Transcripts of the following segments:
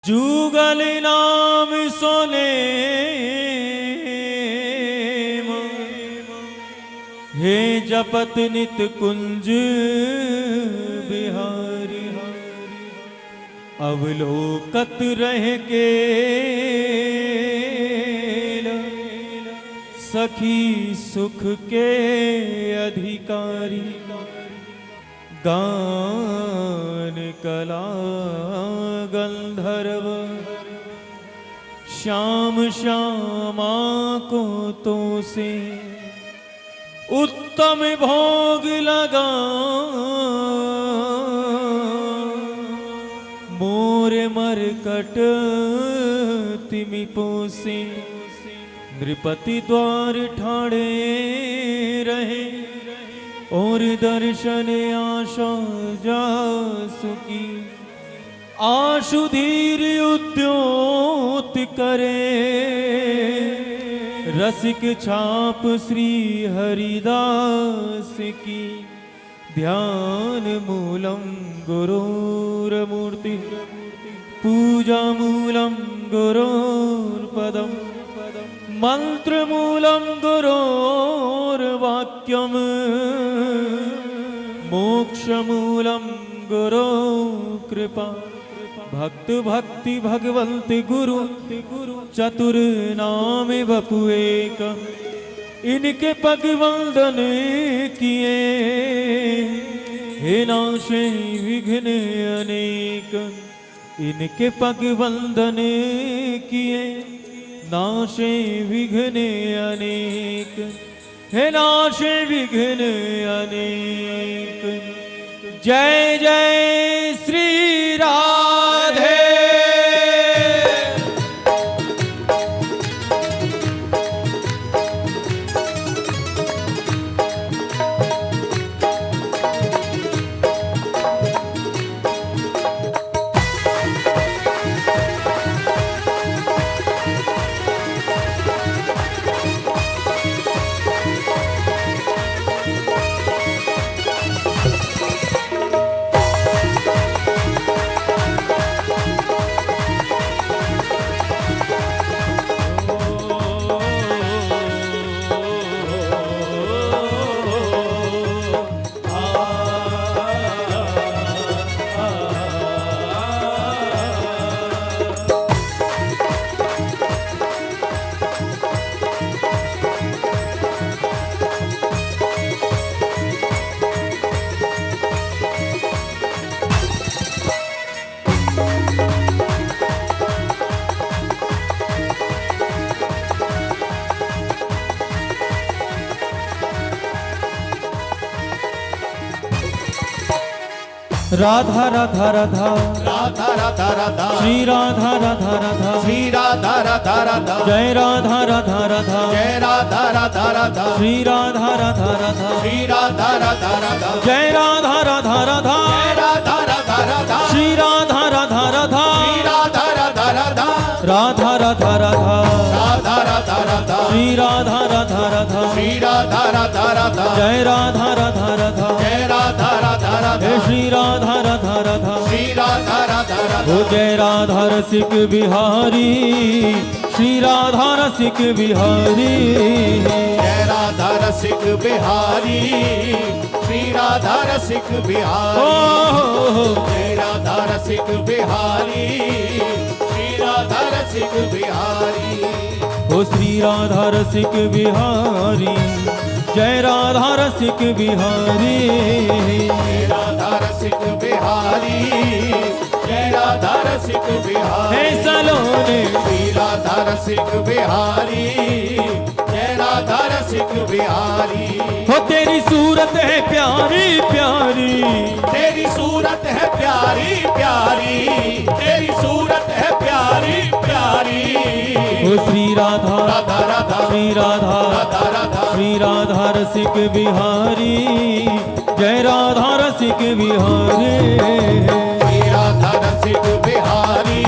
जुगल नाम सोने हे जपत नित कुंज बिहारी अवलोकत रह के सखी सुख के अधिकारी गान कला गंधर्व श्याम श्यामा को तो से उत्तम भोग लगा मोर मरकट तिमि पोसे नृपति द्वार ठाड़े रहे और दर्शन आशा जासुकी आशु धीर उद्योत करे रसिक छाप श्री हरिदास की ध्यान मूलम गुरुर्मूर्ति पूजा मूलम गुरुर्पदम मंत्र मूलम गुरोर्वाक्यम मोक्ष मूलम गुरो कृपा भक्त भक्ति भगवंत गुरु चतुर नाम बपु एक इनके पग वंदन किए हे नाशे विघ्न अनेक इनके पग वंदन किए नाशे विघ्न अनेक हे नाशे विघ्न अनेक। जय जय श्री राधे। राधा राधा राधा राधा राधा राधा श्री राधा राधा राधा श्री राधा राधा राधा जय राधा राधा राधा जय राधा राधा राधा श्री राधा राधा राधा श्री राधा राधा राधा जय राधा राधा राधा जय राधा राधा राधा श्री राधा राधा राधा श्री राधा राधा राधा राधा राधा राधा राधा राधा राधा श्री राधा राधा राधा श्री राधा राधा राधा जय राधा राधा राधा जय राधा राधा राधा हे श्री राधा राधा राधा श्री राधा राधा राधा ओ जय राधा रसिक बिहारी श्री राधा रसिक बिहारी जय राधा रसिक बिहारी श्री राधा रसिक बिहारी जय राधा रसिक बिहारी श्री राधा रसिक बिहारी ओ श्री राधा रसिक बिहारी जय राधा रसिक बिहारी जय राधा रसिक बिहारी जय राधा रसिक बिहारी हे सलोने श्री राधा रसिक बिहारी जय राधा रसिक बिहारी हो तेरी सूरत है प्यारी प्यारी तेरी सूरत है प्यारी प्यारी तेरी सूरत है प्यारी प्यारी ओ श्री राधा राधा राधा श्री राधा राधा राधा श्री राधा रसिक बिहारी जय राधा रसिक बिहारी श्री राधा रसिक बिहारी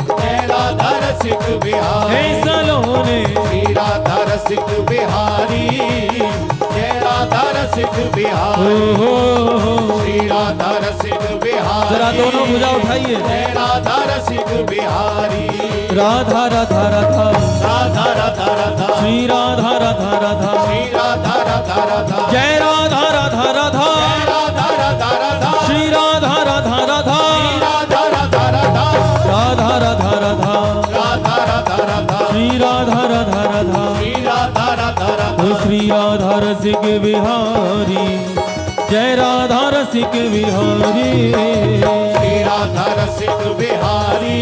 जय राधा रसिक हे बिहारी सलोने श्री राधा रसिक बिहारी जय राधा रसिक ओ बिहारी हो श्री राधा रसिक बिहारी जरा दोनों भुजा उठाइए। जय राधा रसिक बिहारी राधा राधा राधा राधा राधा राधा श्री राधा राधा राधा श्री राधा राधा राधा जय राधा राधा राधा राधा राधा राधा श्री राधा राधा राधा राधा राधा राधा राधा राधा राधा राधा राधा राधा श्री राधा राधा राधा श्री राधा राधा राधा श्री राधा रसिक बिहारी जय राधा रसिक बिहारी श्री राधा रसिक बिहारी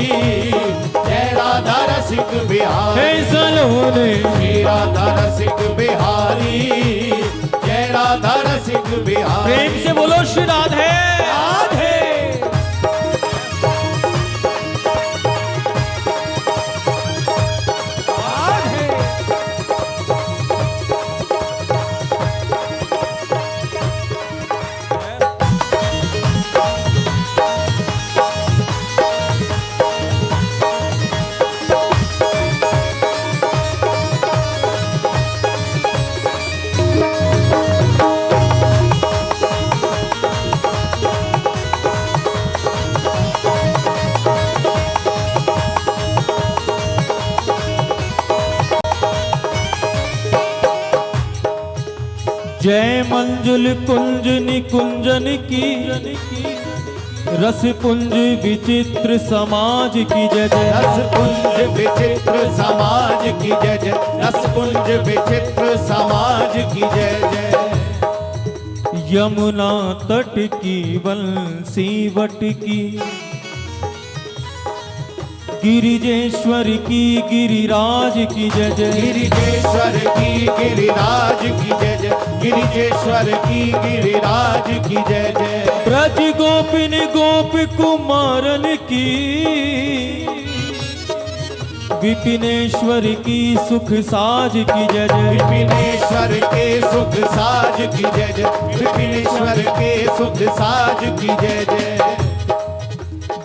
जय राधा रसिक बिहारी हे सलोने श्री राधा रसिक बिहारी जय राधा रसिक बिहारी प्रेम से बोलो श्री राधे राधे जय मंजुल कुंज निकुंजन की रस पुंज विचित्र समाज की जय जय रस पुंज विचित्र समाज की जय जय रस पुंज विचित्र समाज की जय जय यमुना तट की बंसी वट की गिरिजेश्वर की गिरिराज की जय जय गिरिजेश्वर की गिरिराज की जय जय गिरिजेश्वर की गिरिराज की जय जय ब्रज गोपिन गोप कुमारन की विपिनेश्वर की सुख साज की जय जय विपिनेश्वर के सुख साज की जय जय विपिनेश्वर के सुख साज की जय जय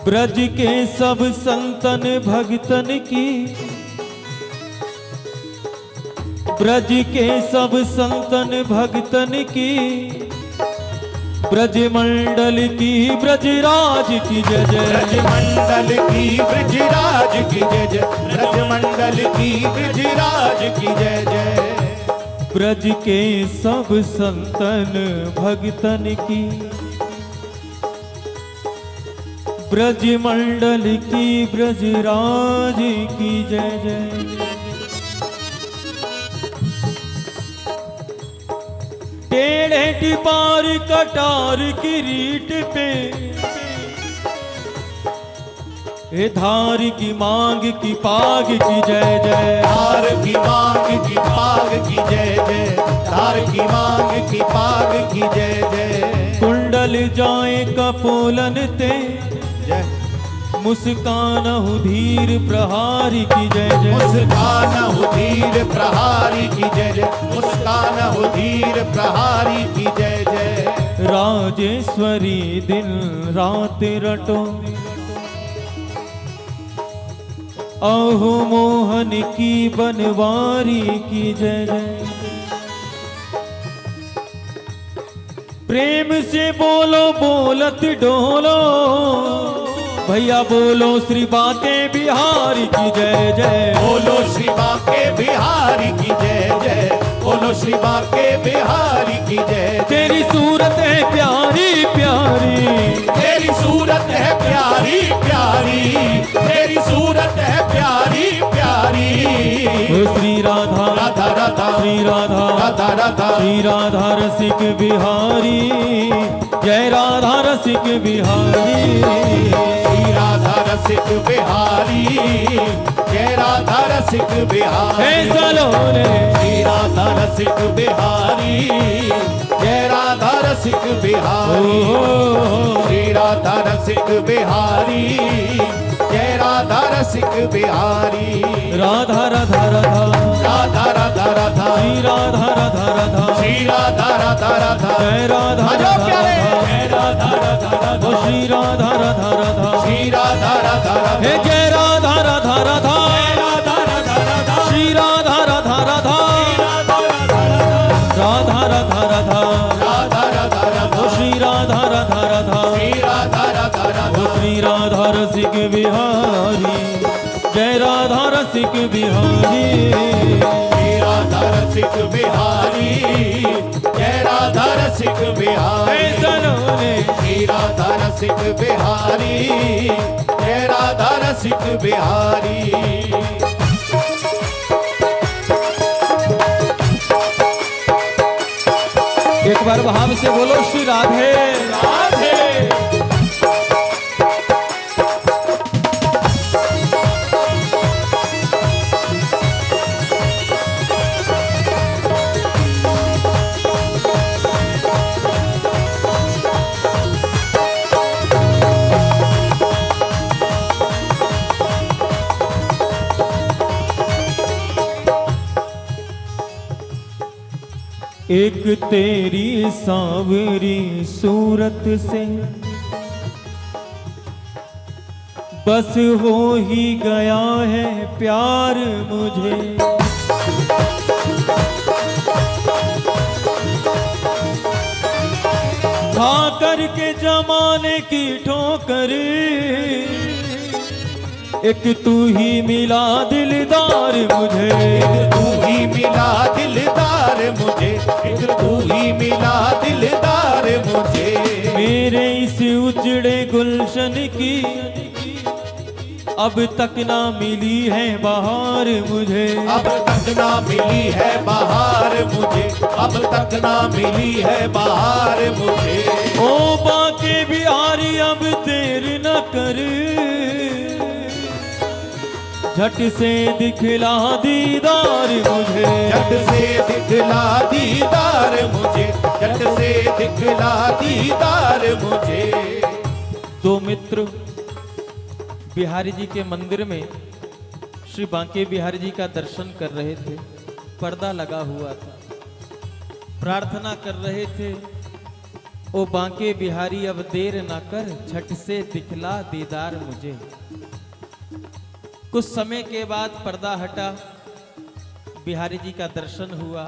ब्रज के सब संतन भगतन की ब्रज के सब संतन भगतन की ब्रज मंडल की ब्रजराज की जय जय ब्रज मंडल की ब्रजराज की जय जय ब्रज मंडल की ब्रजराज की जय जय ब्रज के सब संतन भगतन की ब्रज मंडल की ब्रजराज की जय जय टेढ़े टिपार कटार किरीट पे ए धार की मांग की पाग की जय जय धार की मांग की पाग की जय जय धार की मांग की पाग की जय जय कुंडल जाए कपोलन ते जय मुस्कान धीर प्रहारी की जय जय मुस्कान धीर प्रहारी की जय जय मुस्कान धीर प्रहारी की जय जय राजेश्वरी दिन रात रटो अहो मोहन की बनवारी की जय जय प्रेम से बोलो बोलत डोलो भैया बोलो श्री बाके बिहारी की जय जय बोलो श्री बाके बिहारी की जय जय बोलो श्री बाके बिहारी की जय तेरी सूरत है प्यारी प्यारी तेरी सूरत है प्यारी प्यारी तेरी सूरत है प्यारी प्यारी ओ श्री राधा राधा राधा श्री राधा राधा राधा श्री राधा रसिक बिहारी जय राधा रसिक बिहारी श्री राधा रसिक बिहारी जय राधा रसिक हे बिहारी सलोने श्री राधा रसिक बिहारी जय राधा रसिक बिहारी श्री राधा रसिक बिहारी जय राधा रसिक बिहारी राधा राधा राधा राधा राधा राधा श्री राधा राधा राधा श्री राधा राधा राधा जय राधा आजो राधा प्यारे राधा जय राधा राधा राधा ओ श्री राधा राधा राधा श्री राधा राधा राधा हे जय राधा राधा राधा राधा राधा राधा श्री राधा राधा राधा राधा राधा राधा राधा राधा राधा ओ श्री राधा राधा राधा श्री राधा राधा जय राधा रसिक बिहारी, हे राधा रसिक बिहारी, जय राधा रसिक बिहारी, ऐसनों ने हे राधा रसिक बिहारी, जय राधा रसिक बिहारी। एक बार भाव से बोलो श्री राधे राधे। एक तेरी सांवरी सूरत से बस हो ही गया है प्यार मुझे, खा करके जमाने की ठोकर एक तू ही मिला दिलदार मुझे, एक तू ही मिला दिलदार मुझे, एक तू ही मिला दिलदार मुझे। मेरे इस उजड़े गुलशन की अब तक ना मिली है बहार मुझे, अब तक ना मिली है बहार मुझे, अब तक ना मिली है बहार मुझे। ओ बाके बिहारी अब देर न कर, झट से दिखला दीदार मुझे, झट से दिखला दीदार मुझे, झट से दिखला दीदार मुझे। दो मित्र बिहारी जी के मंदिर में श्री बांके बिहारी जी का दर्शन कर रहे थे। पर्दा लगा हुआ था, प्रार्थना कर रहे थे, ओ बांके बिहारी अब देर ना कर, झट से दिखला दीदार मुझे। कुछ समय के बाद पर्दा हटा, बिहारी जी का दर्शन हुआ।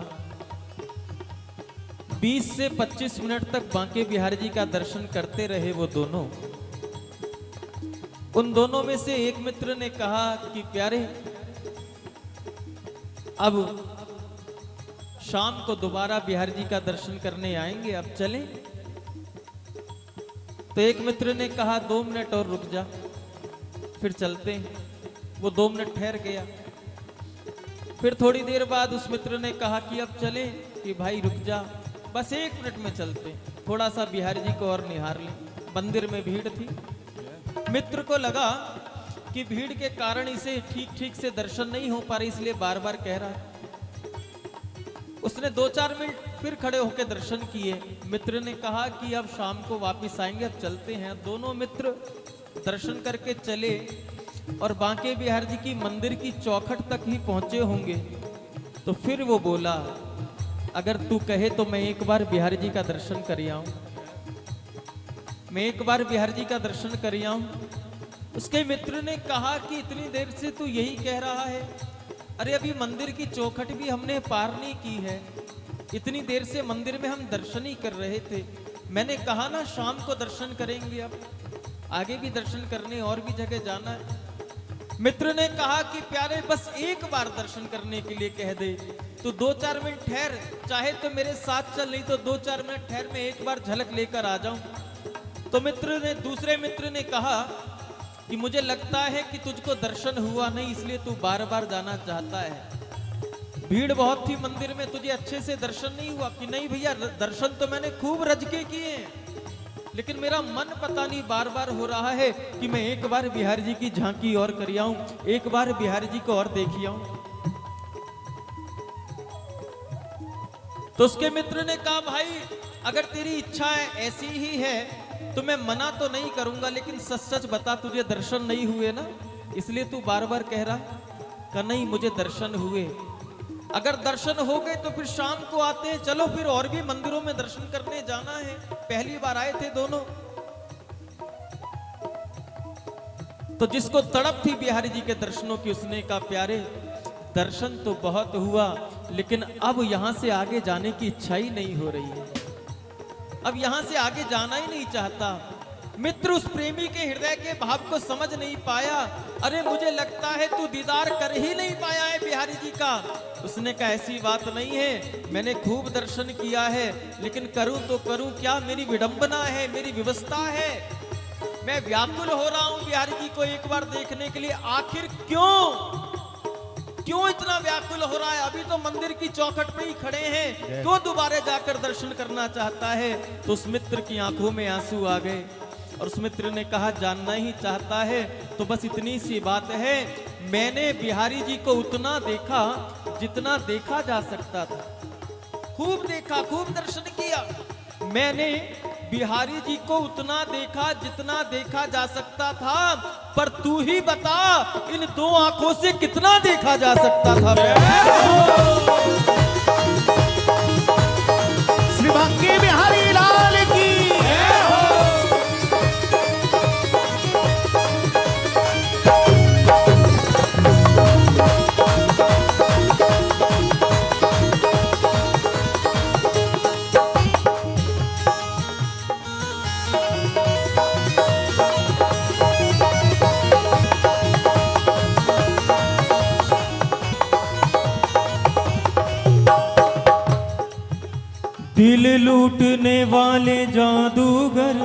20 से 25 मिनट तक बांके बिहारी जी का दर्शन करते रहे वो दोनों। उन दोनों में से एक मित्र ने कहा कि प्यारे, अब शाम को दोबारा बिहारी जी का दर्शन करने आएंगे, अब चलें? तो एक मित्र ने कहा 2 मिनट और रुक जा, फिर चलते हैं। वो 2 मिनट ठहर गया। फिर थोड़ी देर बाद उस मित्र ने कहा कि अब चलें, कि भाई रुक जा, बस 1 मिनट में चलते हैं, थोड़ा सा बिहारी जी को और निहार लें। मंदिर में भीड़ थी। मित्र को लगा कि भीड़ के कारण इसे ठीक ठीक से दर्शन नहीं हो पा रहे, इसलिए बार बार कह रहा है। उसने 2-4 मिनट फिर खड़े होकर दर्शन किए। मित्र ने कहा कि अब शाम को वापस आएंगे, अब चलते हैं। दोनों मित्र दर्शन करके चले और बांके बिहारी जी की मंदिर की चौखट तक ही पहुंचे होंगे। तो फिर वो बोला, अगर तू कहे तो मैं एक बार बिहारी जी का दर्शन कर आऊं, मैं एक बार बिहारी जी का दर्शन कर आऊं। उसके मित्र ने कहा कि इतनी देर से तू यही कह रहा है, अरे अभी मंदिर की चौखट भी हमने पार नहीं की है, इतनी देर से मंदिर में हम दर्शन ही कर रहे थे। मैंने कहा ना शाम को दर्शन करेंगे, अब आगे भी दर्शन करने और भी जगह जाना है। मित्र ने कहा कि प्यारे बस एक बार दर्शन करने के लिए कह दे, तू 2-4 मिनट ठहर, चाहे तो मेरे साथ चल, नहीं तो 2-4 मिनट ठहर, मैं एक बार झलक लेकर आ जाऊं। तो दूसरे मित्र ने कहा कि मुझे लगता है कि तुझको दर्शन हुआ नहीं, इसलिए तू बार बार जाना चाहता है। भीड़ बहुत थी मंदिर में, तुझे अच्छे से दर्शन नहीं हुआ? कि नहीं भैया, दर्शन तो मैंने खूब रज के किए, लेकिन मेरा मन पता नहीं बार बार हो रहा है कि मैं एक बार बिहारी जी की झांकी और कर आऊं, एक बार बिहारी जी को और देख आऊं। तो उसके मित्र ने कहा, भाई अगर तेरी इच्छा ऐसी ही है तो मैं मना तो नहीं करूंगा, लेकिन सच सच बता, तुझे दर्शन नहीं हुए ना, इसलिए तू बार बार कह रहा? कि नहीं, मुझे दर्शन हुए। अगर दर्शन हो गए तो फिर शाम को आते हैं, चलो फिर और भी मंदिरों में दर्शन करने जाना है, पहली बार आए थे दोनों। तो जिसको तड़प थी बिहारी जी के दर्शनों की, उसने कहा, प्यारे दर्शन तो बहुत हुआ, लेकिन अब यहां से आगे जाने की इच्छा ही नहीं हो रही है, अब यहां से आगे जाना ही नहीं चाहता। मित्र उस प्रेमी के हृदय के भाव को समझ नहीं पाया। अरे मुझे लगता है तू दीदार कर ही नहीं पाया है बिहारी जी का। उसने कहा ऐसी बात नहीं है, मैंने खूब दर्शन किया है, लेकिन करूं तो करूं क्या, मेरी विडंबना है, मेरी व्यवस्था है। मैं व्याकुल हो रहा हूं बिहारी जी को एक बार देखने के लिए। आखिर क्यों इतना व्याकुल हो रहा है? अभी तो मंदिर की चौखट पे ही खड़े हैं, क्यों दोबारा जाकर दर्शन करना चाहता है? तो उस मित्र की आंखों में आंसू आ गए और उस मित्र ने कहा जानना ही चाहता है तो बस इतनी सी बात है, मैंने बिहारी जी को उतना देखा जितना देखा जा सकता था। खूब देखा, खूब दर्शन किया। मैंने बिहारी जी को उतना देखा जितना देखा जा सकता था, पर तू ही बता इन दो आंखों से कितना देखा जा सकता था। श्री बांके बिहारी लाल की दिल लूटने वाले जादूगर,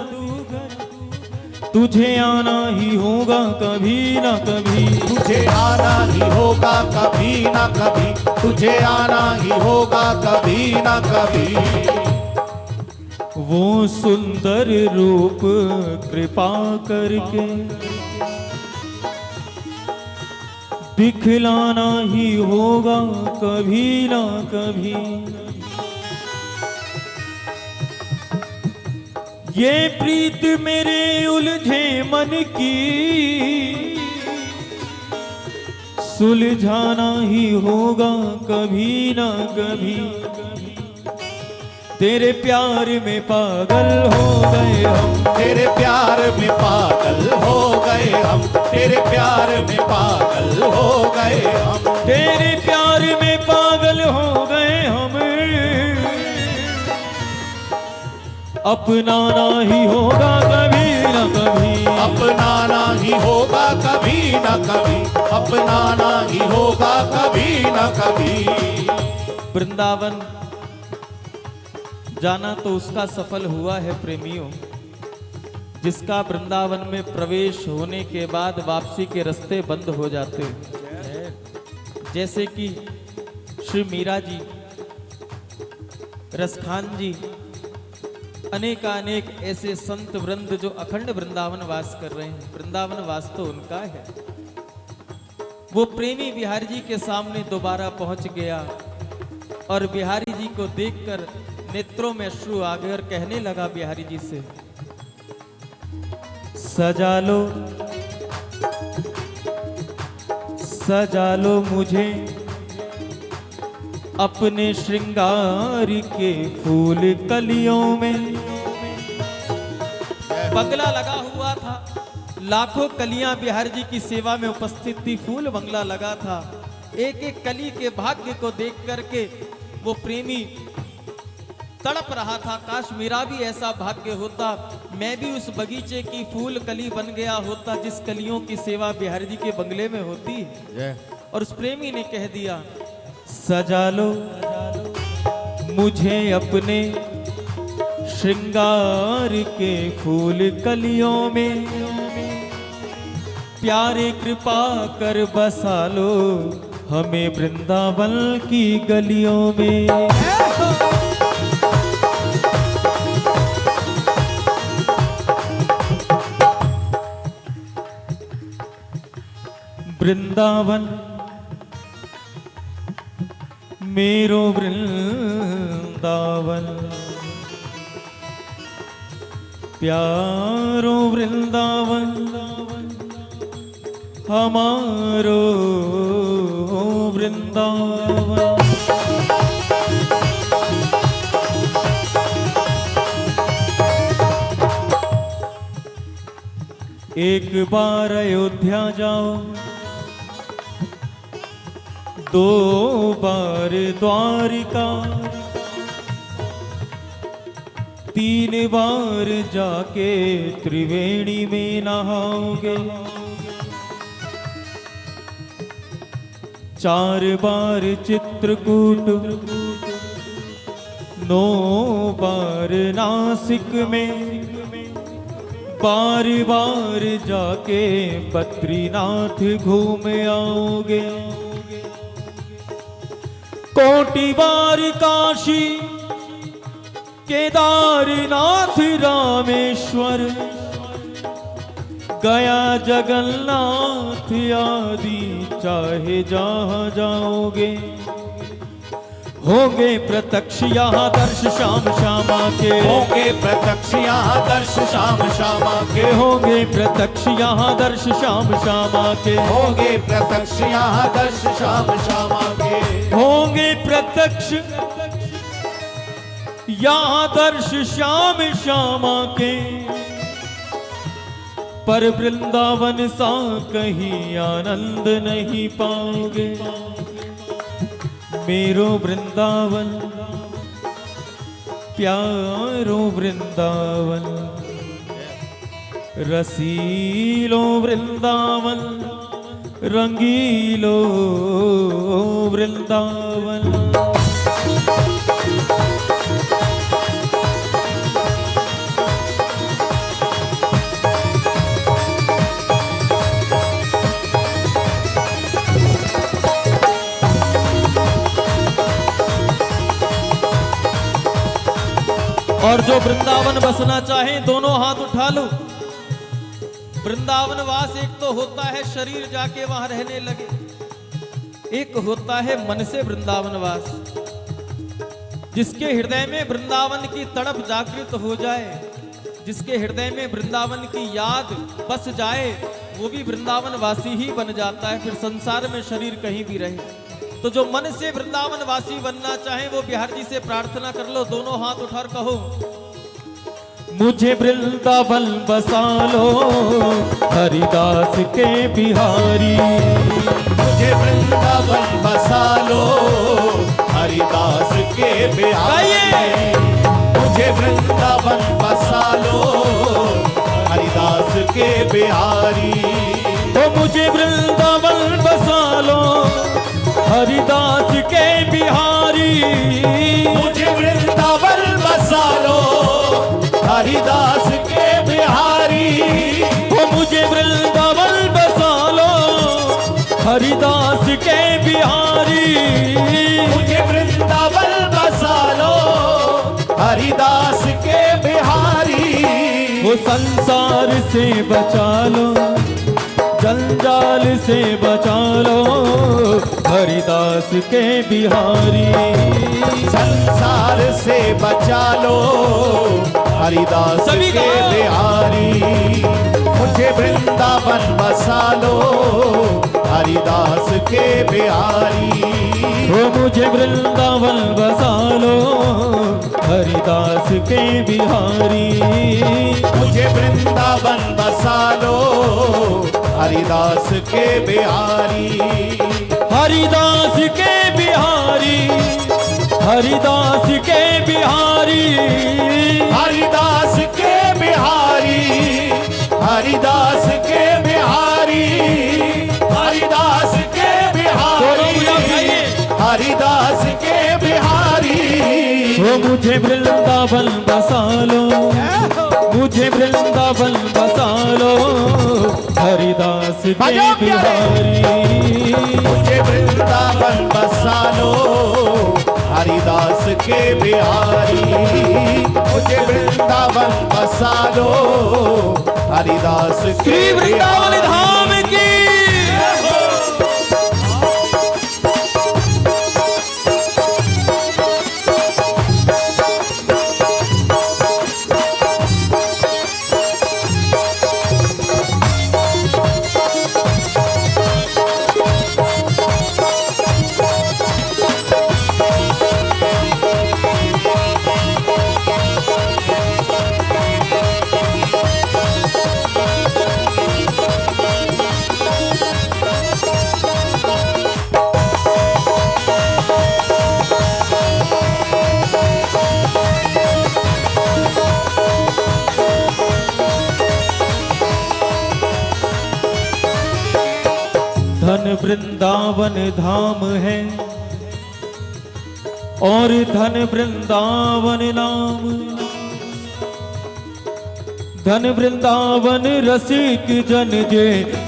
तुझे आना ही होगा कभी ना कभी। तुझे आना ही होगा कभी ना कभी, तुझे आना ही होगा कभी ना कभी। वो सुंदर रूप कृपा करके दिखलाना ही होगा कभी ना कभी। ये प्रीत मेरे उलझे मन की सुलझाना ही होगा कभी ना कभी। तेरे प्यार में पागल हो गए हम, तेरे प्यार में पागल हो गए हम, तेरे प्यार में पागल हो गए हम, तेरे प्यार में पागल हो गए हम। अपनाना ही होगा कभी ना कभी, अपनाना ही होगा कभी ना कभी, अपनाना ही होगा कभी ना कभी। वृंदावन जाना तो उसका सफल हुआ है प्रेमियों, जिसका वृंदावन में प्रवेश होने के बाद वापसी के रास्ते बंद हो जाते हैं। जैसे कि श्री मीरा जी, रसखान जी, अनेकानेक ऐसे संत वृंद जो अखंड वृंदावन वास कर रहे हैं। वृंदावन वास तो उनका है। वो प्रेमी बिहारी जी के सामने दोबारा पहुंच गया और बिहारी जी को देखकर नेत्रों में अश्रु आ गए और कहने लगा बिहारी जी से, सजा लो मुझे अपने श्रृंगार के फूल कलियों में। बंगला लगा हुआ था, लाखों कलियां बिहारी जी की सेवा में उपस्थित थी, फूल बंगला लगा था। एक एक कली के भाग्य को देख करके वो प्रेमी तड़प रहा था, काश मेरा भी ऐसा भाग्य होता, मैं भी उस बगीचे की फूल कली बन गया होता जिस कलियों की सेवा बिहारी जी के बंगले में होती है। और उस प्रेमी ने कह दिया, सजा लो मुझे अपने श्रृंगार के फूल कलियों में, प्यारे कृपा कर बसा लो हमें वृंदावन की गलियों में। वृंदावन मेरो वृंदावन, प्यारो वृंदावन हमारो वृंदावन। एक बार अयोध्या जाओ, दो बार द्वारिका, 3 बार जाके त्रिवेणी में नहाओगे, 4 बार चित्रकूट, 9 बार नासिक में, बार बार जाके बद्रीनाथ घूम आओगे, कोटि बार काशी केदारनाथ रामेश्वर, गया जगन्नाथ आदि चाहे जहाँ जाओगे, होंगे प्रत्यक्ष यहाँ दर्श श्याम श्यामा के, होंगे प्रत्यक्ष यहाँ दर्श श्याम श्यामा के, होंगे प्रत्यक्ष यहाँ दर्श श्याम श्यामा के, होंगे प्रत्यक्ष यहाँ दर्श श्याम श्यामा के, होंगे प्रत्यक्ष यहाँ दर्श श्याम श्यामा के, पर वृंदावन सा कहीं आनंद नहीं पाओगे, मेरो वृंदावन प्यारो वृंदावन, रसीलो वृंदावन, रंगीलो वृंदावन। और जो वृंदावन बसना चाहे दोनों हाथ उठा लो। वृंदावन वास एक तो होता है शरीर जाके वहां रहने लगे, एक होता है मन से वृंदावन वास। जिसके हृदय में वृंदावन की तड़प जागृत हो जाए, जिसके हृदय में वृंदावन की याद बस जाए, वो भी वृंदावन वासी ही बन जाता है, फिर संसार में शरीर कहीं भी रहे। तो जो मन से वृंदावन वासी बनना चाहे वो बिहार जी से प्रार्थना कर लो, दोनों हाथ उठाकर कहो, मुझे वृंदावन बसा लो हरिदास के बिहारी, मुझे वृंदावन बसा लो हरिदास के बिहारी, मुझे वृंदावन बसा लो हरिदास के बिहारी, तो मुझे वृंदावन बसा लो हरिदास के बिहारी, मुझे वृंदावन बसा लो हरिदास के बिहारी, वो मुझे वृंदावन बसा लो हरिदास के बिहारी, मुझे वृंदावन बसा लो हरिदास के बिहारी, वो संसार से बचा लो जंजाल से बचा लो हरिदास के बिहारी, संसार से बचा लो हरिदास के बिहारी, मुझे वृंदावन बसा लो हरिदास के बिहारी, वो मुझे वृंदावन बसा लो हरिदास के बिहारी, मुझे वृंदावन बसा लो हरिदास के बिहारी, हरिदास के बिहारी, हरिदास के बिहारी, हरिदास के बिहारी, हरिदास के बिहारी, हरिदास के बिहारी, हरिदास के बिहारी, वो मुझे वृंदावन बसा लो, मुझे वृंदावन बसा लो हरिदास के बिहारी, मुझे वृंदावन बसा लो हरिदास के बिहारी, मुझे वृंदावन बसा लो हरिदास के श्री वृंदावन धाम की धन वृंदावन धाम है और धन वृंदावन नाम, धन वृंदावन रसिक जन जे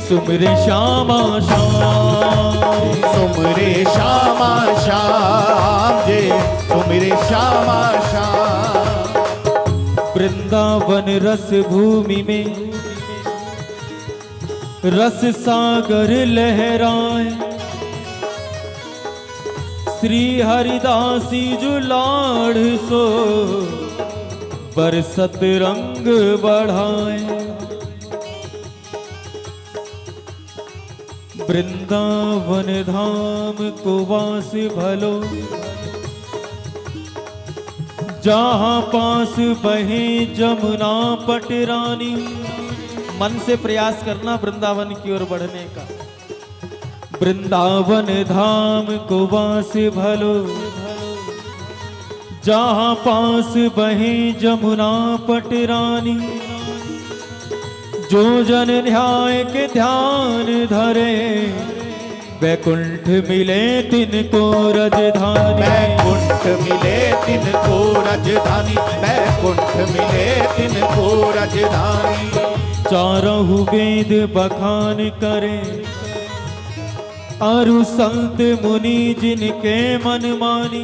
सुमरे श्यामा श्याम, सुमरे श्यामा श्याम जे सुमरे श्यामा श्याम। वृंदावन रस भूमि में रस सागर लहराए, श्री हरिदासी जो लाड़ सो बरसत रंग बढ़ाए। वृंदावन धाम को वास भलो, जहाँ पास बहे जमुना पटरानी। मन से प्रयास करना वृंदावन की ओर बढ़ने का। वृंदावन धाम को वास भलो, जहाँ पास बहे जमुना पटरानी। जो जन न्याय के ध्यान धरे, वैकुंठ मिले तिनको राजधानी। वैकुंठ मिले तिनको राजधानी, वैकुंठ मिले तिनको राजधानी। चारों वेद बखान करे, अरु संत मुनि जिनके मन मानी।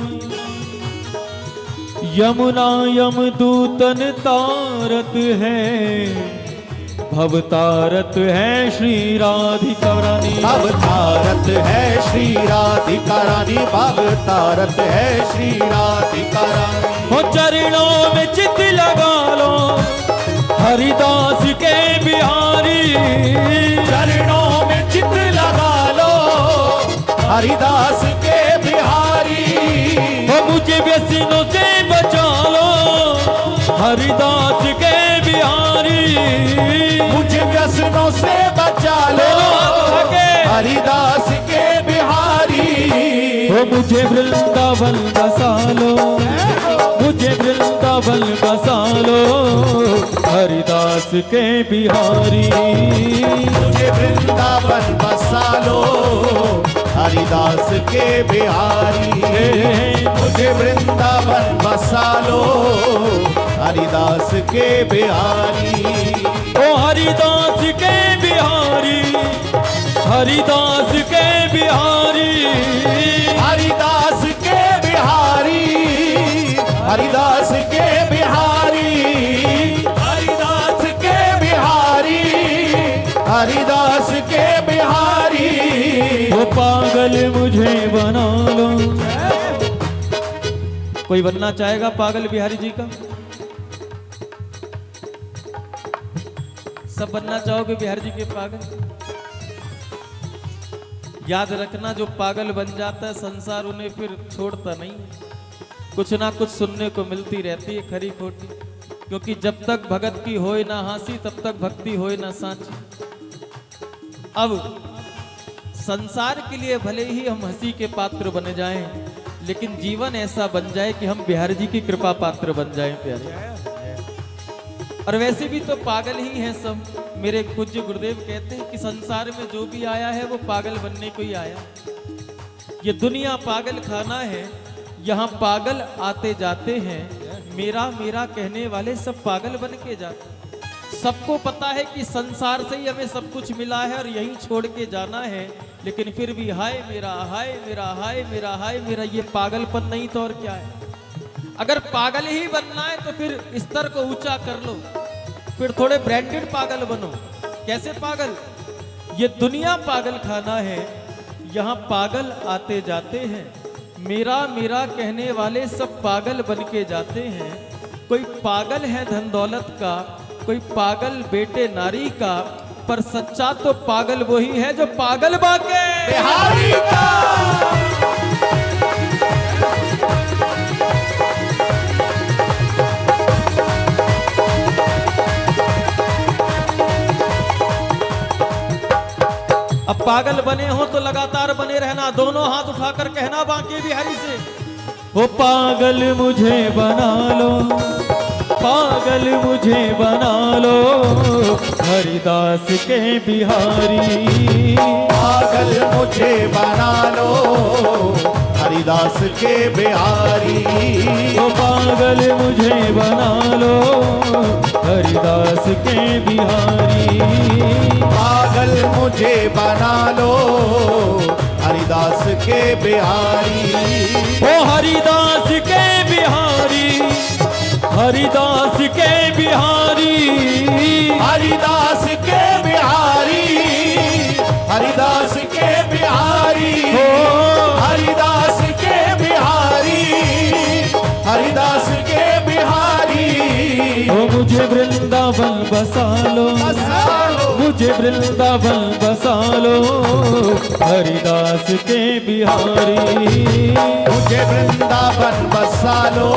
यमुना यमदूतन तारत है, भव तारत है श्री राधिका रानी। भव तारत है श्री राधिका रानी, भव तारत है श्री राधिका रानी। हो चरणों में चित लगा लो, हरिदास के बिहारी। चरणों में चित लगा लो, हरिदास के बिहारी। हो मुझे व्यसनों से बचा लो, हरिदास के बिहारी। मुझे व्यसनों से बचा लो, हरिदास के बिहारी। हो मुझे वृंदावन बसा लो, मुझे वृंदावन बसा लो, हरिदास के बिहारी। मुझे वृंदावन बसा लो, हरिदास के बिहारी। मुझे वृंदावन बसा लो, हरिदास के बिहारी। ओ हरिदास के बिहारी, हरिदास के बिहारी। हरिदास के बिहारी, हरिदास के बिहारी। हरिदास के बिहारी, हरिदास के बिहारी। वो पागल मुझे बना लो। कोई बनना चाहेगा पागल बिहारी जी का? सब बनना चाहोगे बिहारी जी के पागल? याद रखना, जो पागल बन जाता है संसार उन्हें फिर छोड़ता नहीं। कुछ ना कुछ सुनने को मिलती रहती है खरी खोटी, क्योंकि जब तक भगत की होए ना हांसी, तब तक भक्ति होए ना साँची। अब संसार के लिए भले ही हम हंसी के पात्र बन जाएं, लेकिन जीवन ऐसा बन जाए कि हम बिहारी जी की कृपा पात्र बन जाएं प्यारे। और वैसे भी तो पागल ही हैं सब। मेरे पूज्य गुरुदेव कहते हैं कि संसार में जो भी आया है वो पागल बनने को ही आया। ये दुनिया पागल खाना है, यहाँ पागल आते जाते हैं। मेरा मेरा कहने वाले सब पागल बन के जाते हैं। सबको पता है कि संसार से ही हमें सब कुछ मिला है और यहीं छोड़ के जाना है, लेकिन फिर भी हाय मेरा, हाय मेरा, हाय मेरा, हाय मेरा, ये पागलपन नहीं तो और क्या है। अगर पागल ही बनना है तो फिर स्तर को ऊंचा कर लो, फिर थोड़े ब्रांडेड पागल बनो। कैसे पागल? ये दुनिया पागल खाना है, यहाँ पागल आते जाते हैं। मेरा मेरा कहने वाले सब पागल बन के जाते हैं। कोई पागल है धन दौलत का, कोई पागल बेटे नारी का, पर सच्चा तो पागल वही है जो पागल बाके बिहारी का। अब पागल बने हो तो लगातार बने रहना, दोनों हाथ उठाकर कहना बांके बिहारी से, हो पागल मुझे बना लो। पागल मुझे बना लो हरिदास के बिहारी। पागल मुझे बना लो हरिदास के बिहारी। ओ पागल मुझे बना लो हरिदास के बिहारी। पागल मुझे बना लो हरिदास के बिहारी। ओ हरिदास के बिहारी, हरिदास के बिहारी, हरिदास के बिहारी, हरिदास के बिहारी, हरिदास के बिहारी, हरिदास के बिहारी। ओ मुझे वृंदावन बसा लो, मुझे वृंदावन बसा लो हरिदास के बिहारी। मुझे वृंदावन बसा लो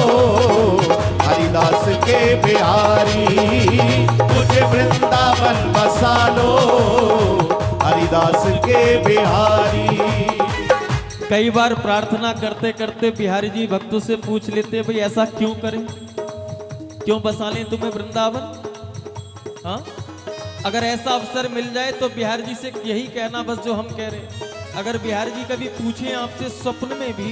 हरिदास के बिहारी। मुझे वृंदावन बसा लो हरिदास के बिहारी। कई बार प्रार्थना करते करते बिहारी जी भक्तों से पूछ लेते भाई ऐसा क्यों करें, क्यों बसा लें तुम्हें वृंदावन। हाँ, अगर ऐसा अवसर मिल जाए तो बिहारी जी से यही कहना बस जो हम कह रहे हैं। अगर बिहारी जी कभी पूछें आपसे स्वप्न में भी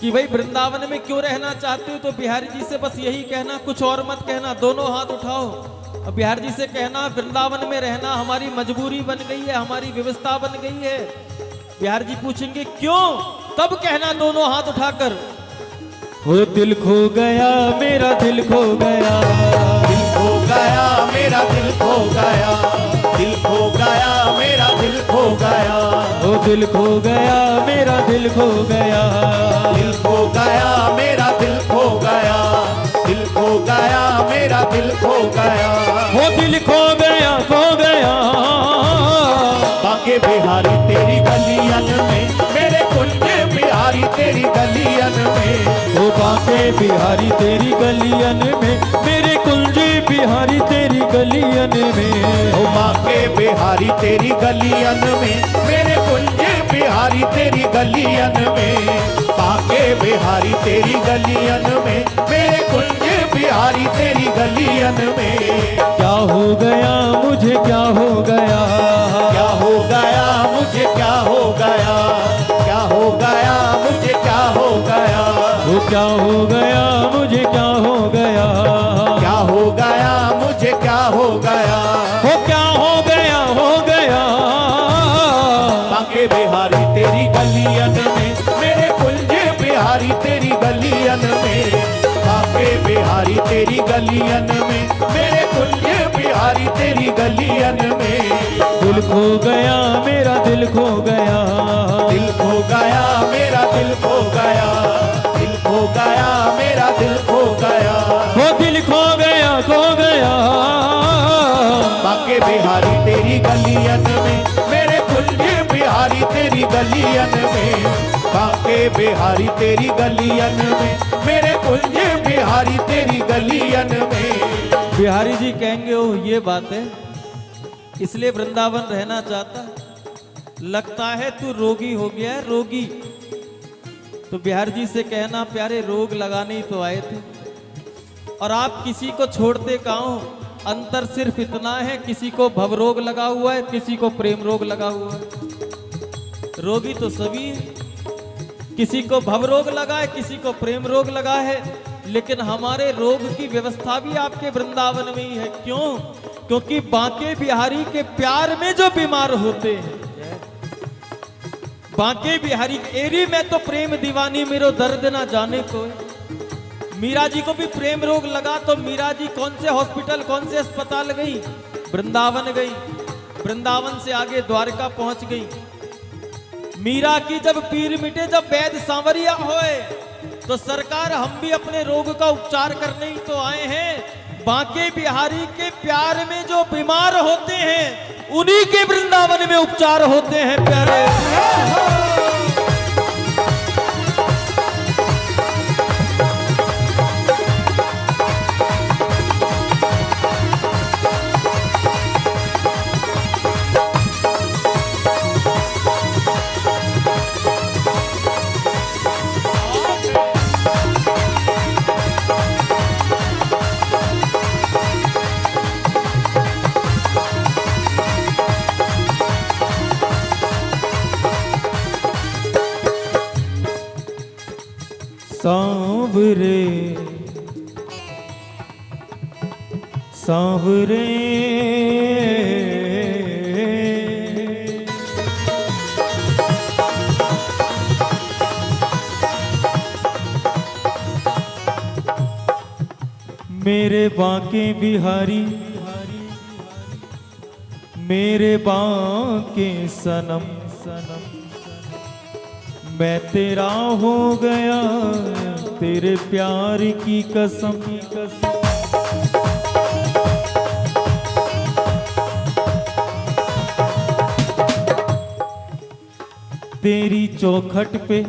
कि भाई वृंदावन में क्यों रहना चाहते हो, तो बिहारी जी से बस यही कहना, कुछ और मत कहना, दोनों हाथ उठाओ और बिहारी जी से कहना वृंदावन में रहना हमारी मजबूरी बन गई है, हमारी व्यवस्था बन गई है। बिहारी जी पूछेंगे क्यों, तब कहना दोनों हाथ उठाकर, हो दिल खो गया मेरा दिल खो गया, दिल खो गया मेरा दिल खो गया, दिल खो गया मेरा दिल खो गया। ओ दिल खो गया मेरा दिल खो गया, दिल खो गया मेरा दिल खो गया, दिल खो गया मेरा दिल खो गया। वो दिल खो गया खो गया। बाके बिहारी तेरी गलियन में, मेरे कुंज बिहारी तेरी गलियन में। ओ बाके बिहारी तेरी गलियन में, मेरे कुंज बिहारी तेरी गलियन में। ओ बाके बिहारी तेरी गलियन में, मेरे कुंज बिहारी तेरी गलियन में। बाके बिहारी तेरी गलियन में, मेरे कुंज बिहारी तेरी गलियन में। क्या हो गया मुझे क्या हो गया, क्या हो गया मुझे क्या हो गया, क्या हो गया मुझे क्या हो गया। वो क्या हो गया मुझे क्या हो गया, क्या हो गया मुझे क्या हो गया। वो क्या हो गया हो गया। बाके बिहारी तेरी गलियन में, मेरे कुंज बिहारी तेरी गलियन में। बाके बिहारी तेरी गलियन में, मेरे कुंज बिहारी तेरी गलियन में। दिल खो गया मेरा दिल खो गया, दिल खो गया मेरा दिल खो गया, दिल खो गया मेरा दिल खो गया। वो दिल खो गया खो गया। बाके बिहारी तेरी गलियन में, मेरे कुंज बिहारी तेरी गलियन में। बाके बिहारी तेरी गलियन में, मेरे कुंज बिहारी तेरी गलियन में। बिहारी जी कहेंगे ओ ये बात है, इसलिए वृंदावन रहना चाहता है। लगता है तू रोगी हो गया है, रोगी। तो बिहारी जी से कहना प्यारे रोग लगाने ही तो आए थे, और आप किसी को छोड़ते कहाँ हो। अंतर सिर्फ इतना है, किसी को भव रोग लगा हुआ है, किसी को प्रेम रोग लगा हुआ है। रोगी तो सभी है, किसी को भव रोग लगा है, किसी को प्रेम रोग लगा है, लेकिन हमारे रोग की व्यवस्था भी आपके वृंदावन में ही है। क्यों? क्योंकि बांके बिहारी के प्यार में जो बीमार होते हैं, बांके बिहारी एरी में तो प्रेम दीवानी मेरो दर्द ना जाने को। मीरा जी को भी प्रेम रोग लगा तो मीरा जी कौन से हॉस्पिटल कौन से अस्पताल गई? वृंदावन गई। वृंदावन से आगे द्वारका पहुंच गई। मीरा की जब पीर मिटे, जब वैद्य सांवरिया होए, तो सरकार हम भी अपने रोग का उपचार करने ही तो आए हैं। बांके बिहारी के प्यार में जो बीमार होते हैं, उन्हीं के वृंदावन में उपचार होते हैं प्यारे। सांवरे सांवरे मेरे बांके बिहारी मेरे बांके सनम सनम मैं तेरा हो गया तेरे प्यार की कसम कसम। तेरी चौखट पे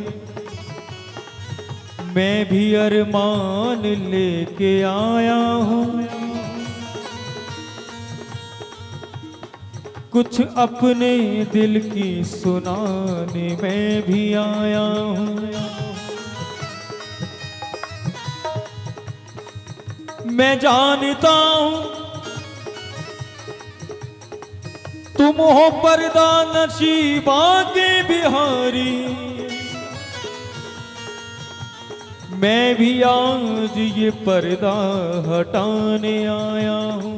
मैं भी अरमान लेके आया हूँ, कुछ अपने दिल की सुनाने मैं भी आया हूँ। मैं जानता हूँ तुम हो पर्दा नशीबा के बिहारी, मैं भी आज ये पर्दा हटाने आया हूँ।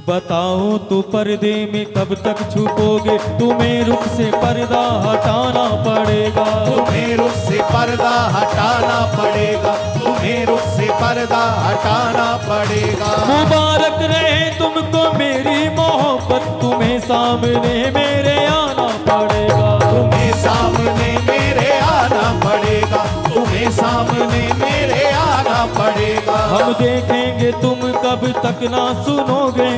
बताओ तो पर्दे में कब तक छुपोगे, तुम्हें रुख से पर्दा हटाना पड़ेगा, तुम्हें रुख से पर्दा हटाना पड़ेगा, तुम्हें रुख से पर्दा हटाना पड़ेगा। मुबारक रहे तुमको मेरी मोहब्बत, तुम्हें सामने मेरे आना पड़ेगा, तुम्हें सामने मेरे आना पड़ेगा, तुम्हें सामने मेरे आना पड़ेगा। हम देखेंगे तुम कब तक ना सुनोगे,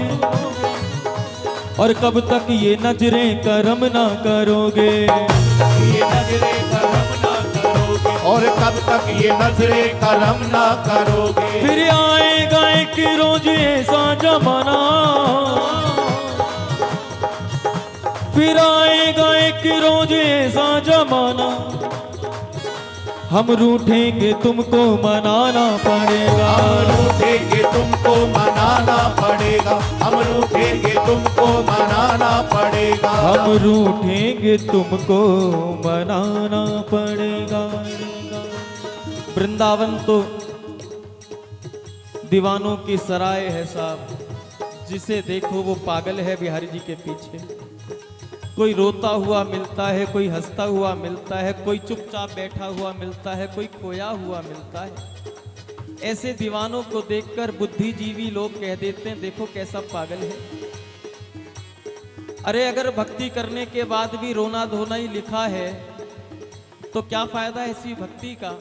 और कब तक ये नजरें करम ना करोगे, ये नजरें करम ना करोगे, और कब तक ये नजरें करम ना करोगे। फिर आएगा एक रोज ऐसा जमाना, फिर आएगा एक रोज ऐसा जमाना, हम रूठेंगे तुमको मनाना पड़ेगा, हम रूठेंगे तुमको मनाना पड़ेगा, हम रूठेंगे तुमको मनाना पड़ेगा, हम रूठेंगे तुमको मनाना पड़ेगा। वृंदावन तो दीवानों की सराय है साहब, जिसे देखो वो पागल है बिहारी जी के पीछे। कोई रोता हुआ मिलता है, कोई हंसता हुआ मिलता है, कोई चुपचाप बैठा हुआ मिलता है, कोई खोया हुआ मिलता है। ऐसे दीवानों को देखकर बुद्धिजीवी लोग कह देते हैं देखो कैसा पागल है। अरे अगर भक्ति करने के बाद भी रोना धोना ही लिखा है तो क्या फायदा ऐसी भक्ति का।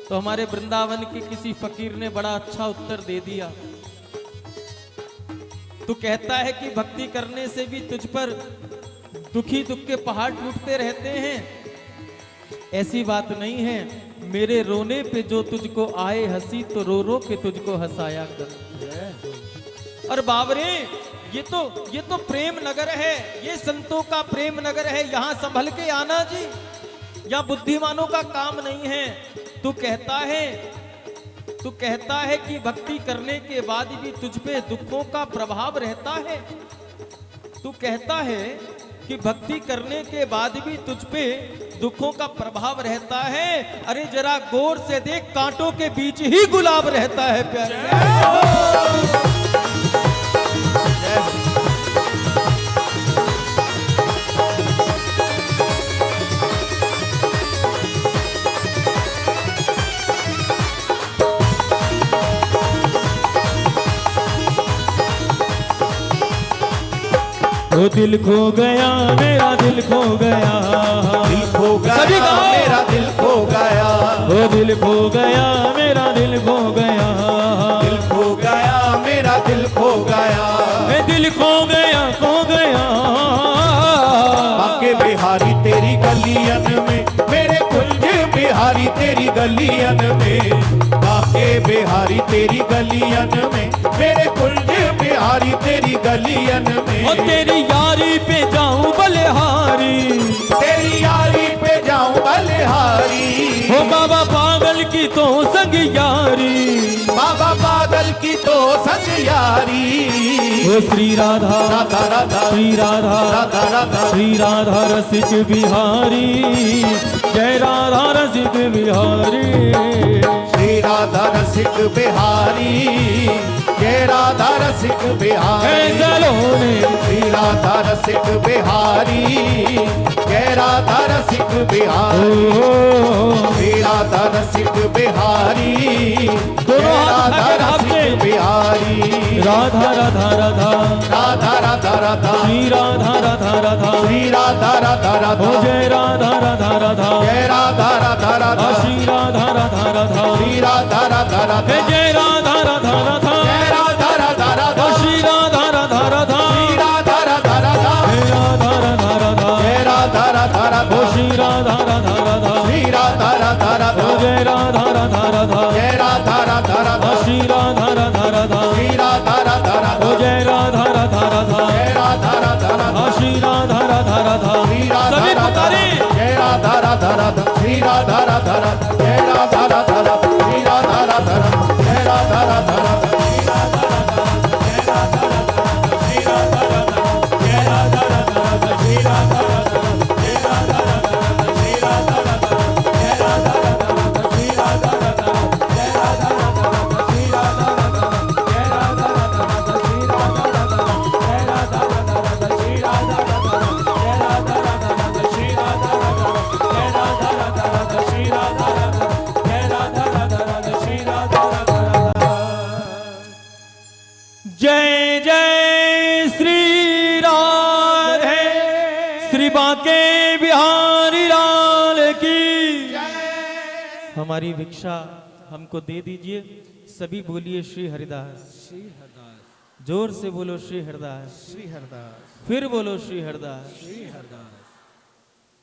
तो हमारे वृंदावन के किसी फकीर ने बड़ा अच्छा उत्तर दे दिया। तो कहता है कि भक्ति करने से भी तुझ पर दुखी दुख के पहाड़ टूटते रहते हैं, ऐसी बात नहीं है। मेरे रोने पे जो तुझको आए हंसी, तो रो रो के तुझको हंसाया कर। और बाबरे ये तो प्रेम नगर है, ये संतों का प्रेम नगर है, यहाँ संभल के आना जी, या बुद्धिमानों का काम नहीं है। तू कहता है कि भक्ति करने के बाद भी तुझ पे दुखों का प्रभाव रहता है। तू कहता है कि भक्ति करने के बाद भी तुझ पे दुखों का प्रभाव रहता है। अरे जरा गौर से देख, कांटों के बीच ही गुलाब रहता है प्यारे। वो दिल खो गया, मेरा दिल खो गया, दिल खो गया, मेरा दिल खो गया, वो दिल खो गया, मेरा दिल खो गया, दिल खो गया, मेरा दिल खो गया, मैं दिल खो गया, खो गया। बांके बिहारी तेरी गलियन में, मेरे कुंज बिहारी तेरी गलियन में, बांके बिहारी तेरी गलियन में, मेरे कुंज बिहारी तेरी गलियन में। और तेरी यारी पे जाऊं बलिहारी, तेरी यारी पे जाऊं बलिहारी, हो बाबा पागल की तो संग यारी, बाबा पागल सागर की तो संग यारी। ओ श्री राधा राधा राधा श्री राधा राधा राधा श्री राधा रसिक बिहारी, जय राधा रसिक बिहारी। श्री राधा रसिक बिहारी, जय राधा रसिक बिहारी। सलोने श्री राधा रसिक बिहारी, जय राधा रसिक बिहारी। श्री राधा रसिक बिहारी, जय राधा रसिक बिहारी। राधा राधा राधा राधा राधा राधा श्री राधा राधा राधा श्री राधा राधा राधा ओ जय राधा राधा राधा जय राधा राधा राधा श्री राधा राधा राधा श्री राधा राधा राधा जय राधा राधा राधा जय राधा राधा राधा श्री राधा राधा राधा श्री राधा राधा राधा जय राधा राधा राधा जय राधा राधा राधा श्री राधा राधा राधा श्री राधा राधा राधा जय राधा राधा राधा जय राधा राधा राधा श्री राधा राधा राधा श्री राधा राधा राधा जय राधा राधा राधा जय राधा राधा राधा श्री राधा राधा राधा श्री राधा सभी राधा पुकारे जय राधा राधा राधा श्री राधा राधा राधा जय राधा राधा राधा श्री राधा राधा राधा जय राधा राधा राधा श्री राधा राधा राधा जय राधा राधा राधा श्री राधा राधा राधा जय राधा राधा राधा श्री राधा राधा राधा श्री राधा राधा राधा जय राधा राधा राधा श्री राधा राधा राधा जय राधा राधा राधा श्री राधा राधा राधा जय राधा राधा राधा श्री राधा राधा राधा जय राधा राधा राधा श्री राधा राधा राधा जय राधा राधा राधा श्री राधा राधा राधा जय राधा राधा राधा श्री राधा राधा जय राधा राधा राधा श्री राधा राधा राधा। जय जय श्री राधे श्री बांके बिहारी लाल की। हमारी भिक्षा हमको दे दीजिए। सभी बोलिए श्री हरिदास। श्री हरदास जोर से बोलो श्री हरदास। श्री हरदास फिर बोलो श्री हरदास। श्री हरदास